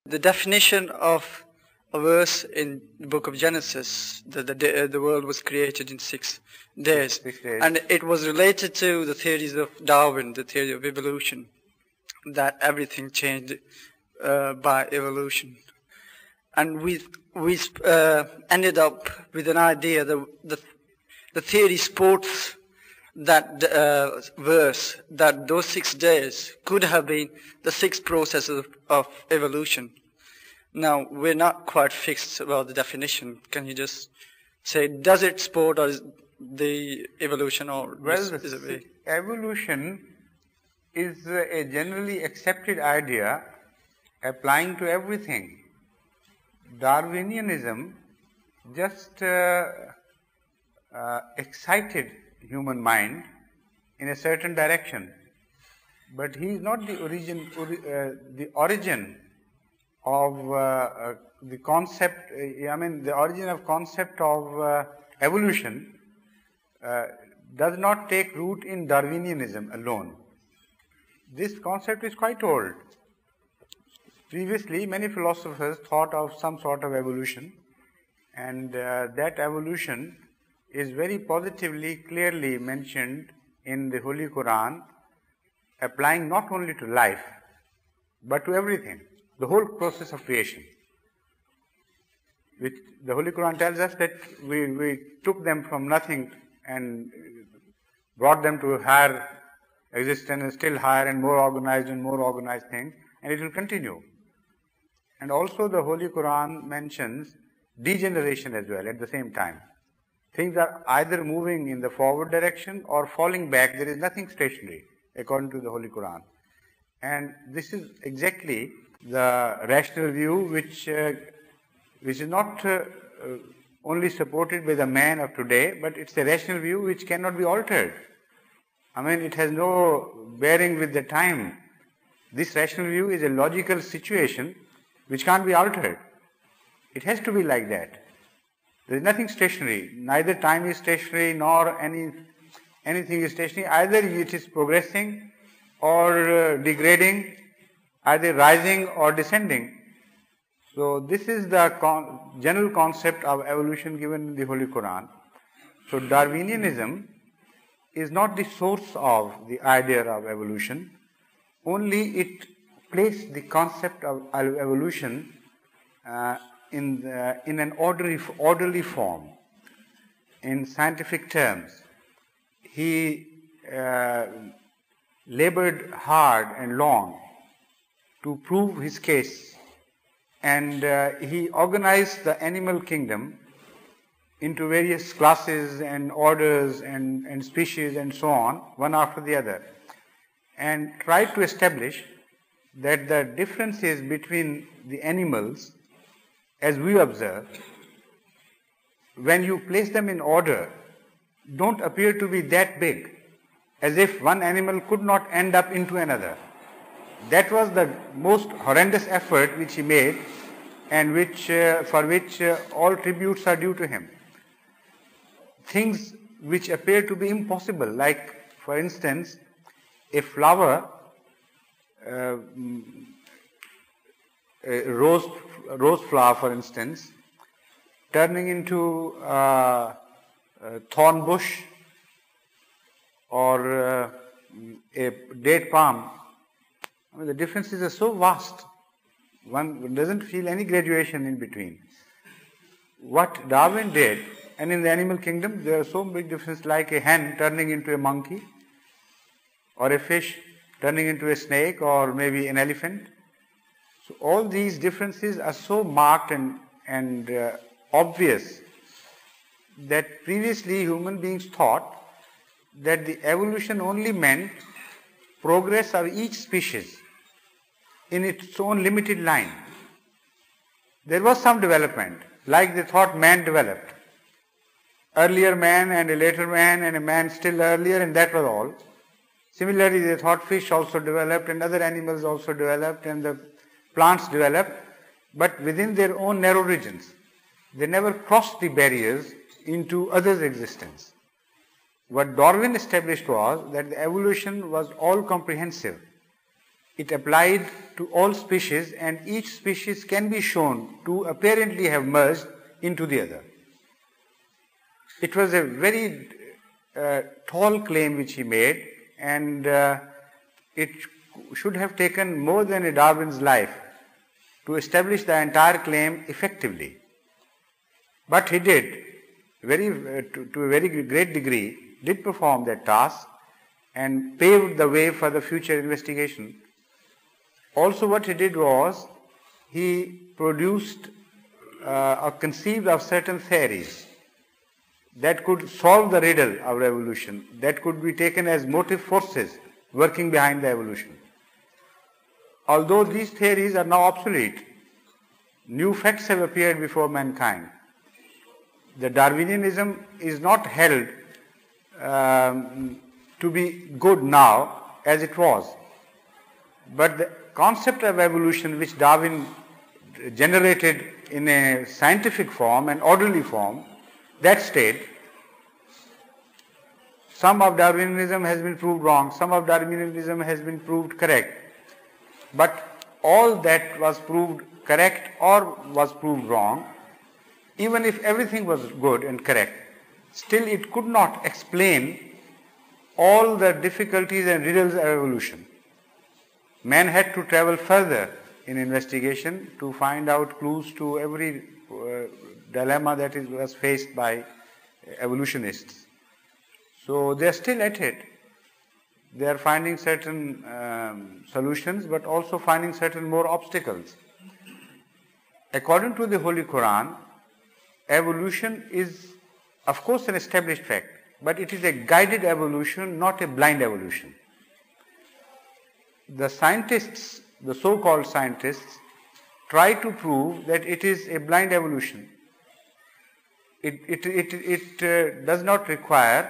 The definition of a verse in the book of Genesis, the world was created in 6 days. 6 days. And it was related to the theories of Darwin, the theory of evolution, that everything changed by evolution. And we ended up with an idea that the theory supports that verse, that those 6 days could have been the 6 processes of evolution. Now, we're not quite fixed about the definition. Can you just say, does it support or is the evolution, or evolution is a generally accepted idea applying to everything. Darwinianism just excited human mind in a certain direction, but he is not the origin of the concept. The origin of concept of evolution does not take root in Darwinianism alone. This concept is quite old. Previously, many philosophers thought of some sort of evolution, and that evolution is very positively, clearly mentioned in the Holy Quran, applying not only to life, but to everything, the whole process of creation. Which the Holy Quran tells us that we took them from nothing and brought them to a higher existence, and still higher and more organized things, and it will continue. And also the Holy Quran mentions degeneration as well at the same time. Things are either moving in the forward direction or falling back. There is nothing stationary, according to the Holy Quran. And this is exactly the rational view which is not only supported by the man of today, but it's a rational view which cannot be altered. It has no bearing with the time. This rational view is a logical situation which can't be altered. It has to be like that. There is nothing stationary. Neither time is stationary nor anything is stationary. Either it is progressing or degrading, either rising or descending. So this is the general concept of evolution given in the Holy Quran. So Darwinianism is not the source of the idea of evolution. Only it placed the concept of evolution in an orderly form. In scientific terms, he labored hard and long to prove his case, and he organized the animal kingdom into various classes and orders and species and so on, one after the other, and tried to establish that the differences between the animals, as we observe, when you place them in order, don't appear to be that big, as if one animal could not end up into another. That was the most horrendous effort which he made, and for which all tributes are due to him. Things which appear to be impossible, like, for instance, a flower, a rose flower, for instance, turning into a thorn bush or a date palm. The differences are so vast, one doesn't feel any graduation in between. What Darwin did, and in the animal kingdom there are so big differences, like a hen turning into a monkey, or a fish turning into a snake, or maybe an elephant. So all these differences are so marked and obvious that previously human beings thought that the evolution only meant progress of each species in its own limited line. There was some development, like they thought man developed. Earlier man and a later man and a man still earlier, and that was all. Similarly, they thought fish also developed and other animals also developed and the plants developed, but within their own narrow regions. They never crossed the barriers into others' existence. What Darwin established was that the evolution was all comprehensive. it applied to all species, and each species can be shown to apparently have merged into the other. It was a very tall claim which he made, and it should have taken more than a Darwin's life to establish the entire claim effectively. But he did, to a very great degree, did perform that task and paved the way for the future investigation. Also what he did was, he produced or conceived of certain theories that could solve the riddle of evolution, that could be taken as motive forces working behind the evolution. Although these theories are now obsolete, new facts have appeared before mankind. The Darwinianism is not held to be good now as it was, but the concept of evolution which Darwin generated in a scientific form and orderly form, that stayed. Some of Darwinism has been proved wrong, some of Darwinism has been proved correct, but all that was proved correct or was proved wrong, even if everything was good and correct, still it could not explain all the difficulties and riddles of evolution. Man had to travel further in investigation to find out clues to every dilemma that was faced by evolutionists. So they are still at it. They are finding certain solutions, but also finding certain more obstacles. According to the Holy Quran, evolution is, of course, an established fact, but it is a guided evolution, not a blind evolution. The scientists, the so-called scientists, try to prove that it is a blind evolution. It does not require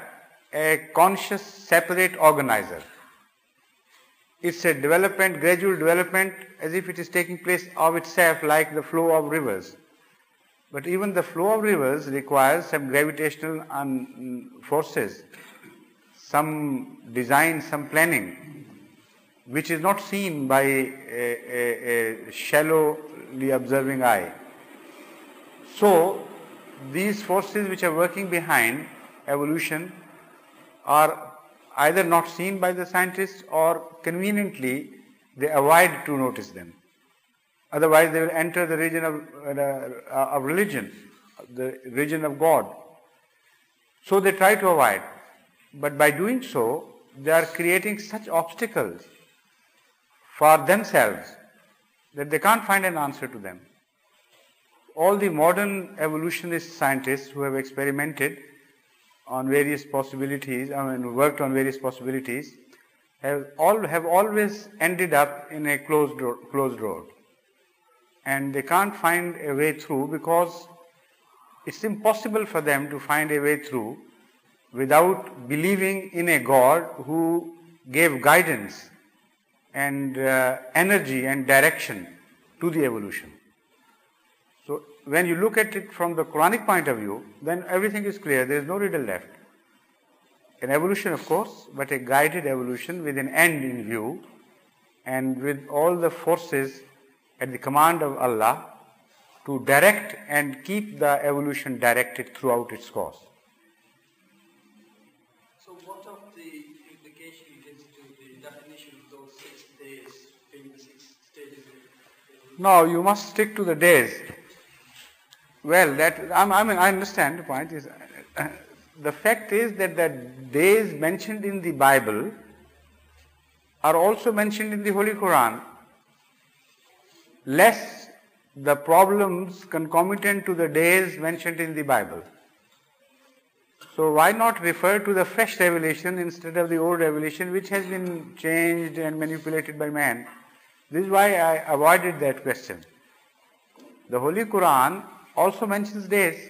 a conscious, separate organizer. It's a development, gradual development, as if it is taking place of itself, like the flow of rivers. But even the flow of rivers requires some gravitational forces, some design, some planning, which is not seen by a shallowly observing eye. So, these forces which are working behind evolution are either not seen by the scientists, or conveniently they avoid to notice them. Otherwise they will enter the region of religion, the region of God. So they try to avoid. But by doing so, they are creating such obstacles for themselves that they can't find an answer to them. All the modern evolutionist scientists who have experimented on various possibilities, worked on various possibilities, have always ended up in a closed road. And they can't find a way through, because it's impossible for them to find a way through without believing in a God who gave guidance and energy and direction to the evolution. So when you look at it from the Quranic point of view, then everything is clear, there is no riddle left. An evolution, of course, but a guided evolution with an end in view, and with all the forces at the command of Allah to direct and keep the evolution directed throughout its course. So what of the implication gives to the definition of those 6 days being the 6 stages of evolution? No, you must stick to the days. Well, I understand the point. Is the fact is that the days mentioned in the Bible are also mentioned in the Holy Quran, less the problems concomitant to the days mentioned in the Bible. So why not refer to the fresh revelation instead of the old revelation, which has been changed and manipulated by man? This is why I avoided that question. The Holy Quran also mentions days,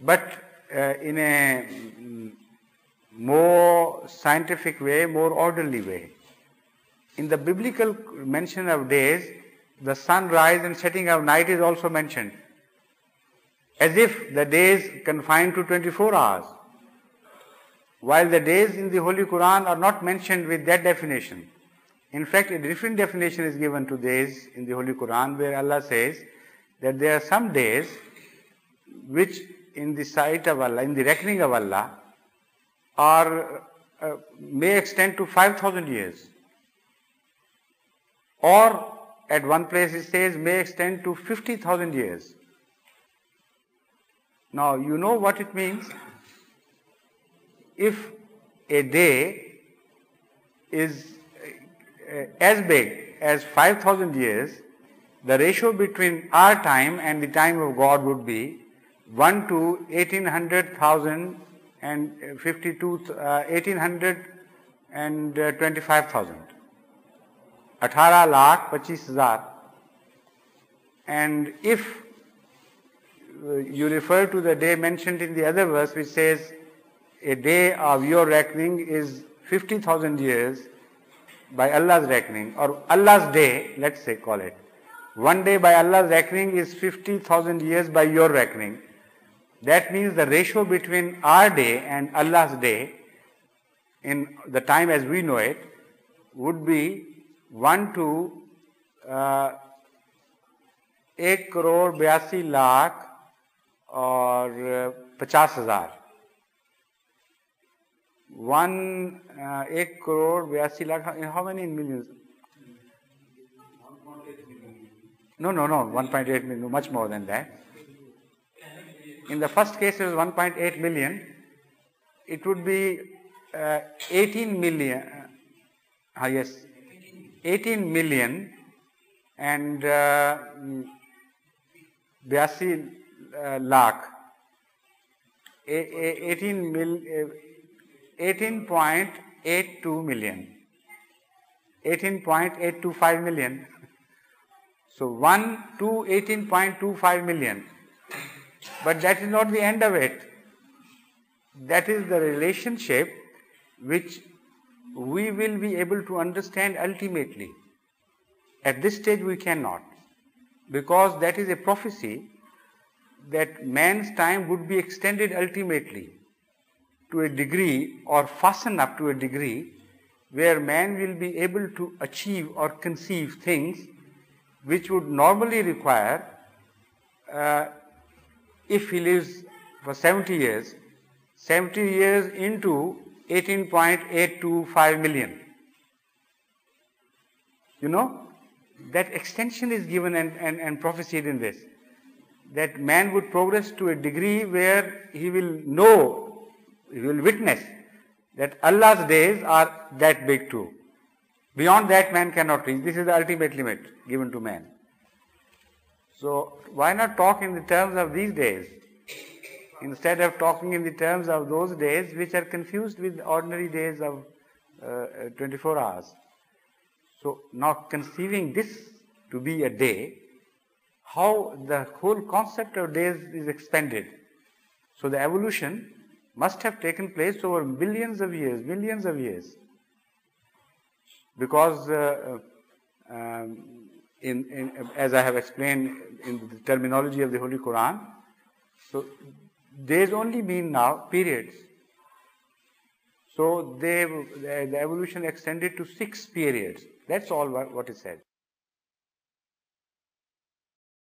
but in a more scientific way, more orderly way. In the biblical mention of days, the sunrise and setting of night is also mentioned, as if the days confined to 24 hours, while the days in the Holy Quran are not mentioned with that definition. In fact, a different definition is given to days in the Holy Quran, where Allah says that there are some days which in the sight of Allah, in the reckoning of Allah, are may extend to 5,000 years. Or at one place it says may extend to 50,000 years. Now you know what it means? If a day is as big as 5,000 years, the ratio between our time and the time of God would be 1 to 1800,000 and 1825,000. 18 lakh 25,000. And if you refer to the day mentioned in the other verse, which says a day of your reckoning is 50,000 years by Allah's reckoning, or Allah's day, let's say, call it. One day by Allah's reckoning is 50,000 years by your reckoning. That means the ratio between our day and Allah's day, in the time as we know it, would be 1 to 1 crore 82 lakh or 50,000. 1 crore 82 lakh, how many in millions? No, 1.8 million, much more than that. In the first case it was 1.8 million. It would be 18 million. Yes, 18 million and 82 lakh. 18.82 million. 18.825 million. So 1 to 18.25 million. But that is not the end of it. That is the relationship which we will be able to understand ultimately. At this stage we cannot, because that is a prophecy that man's time would be extended ultimately to a degree, or fasten up to a degree, where man will be able to achieve or conceive things which would normally require, if he lives for 70 years into 18.825 million. You know, that extension is given and prophesied in this, that man would progress to a degree where he will know, he will witness that Allah's days are that big too. Beyond that man cannot reach. This is the ultimate limit given to man. So why not talk in the terms of these days, instead of talking in the terms of those days which are confused with ordinary days of 24 hours. So now conceiving this to be a day, how the whole concept of days is expanded. So the evolution must have taken place over millions of years, because as I have explained in the terminology of the Holy Quran, so days only mean now periods. So the evolution extended to 6 periods. That's all what is said.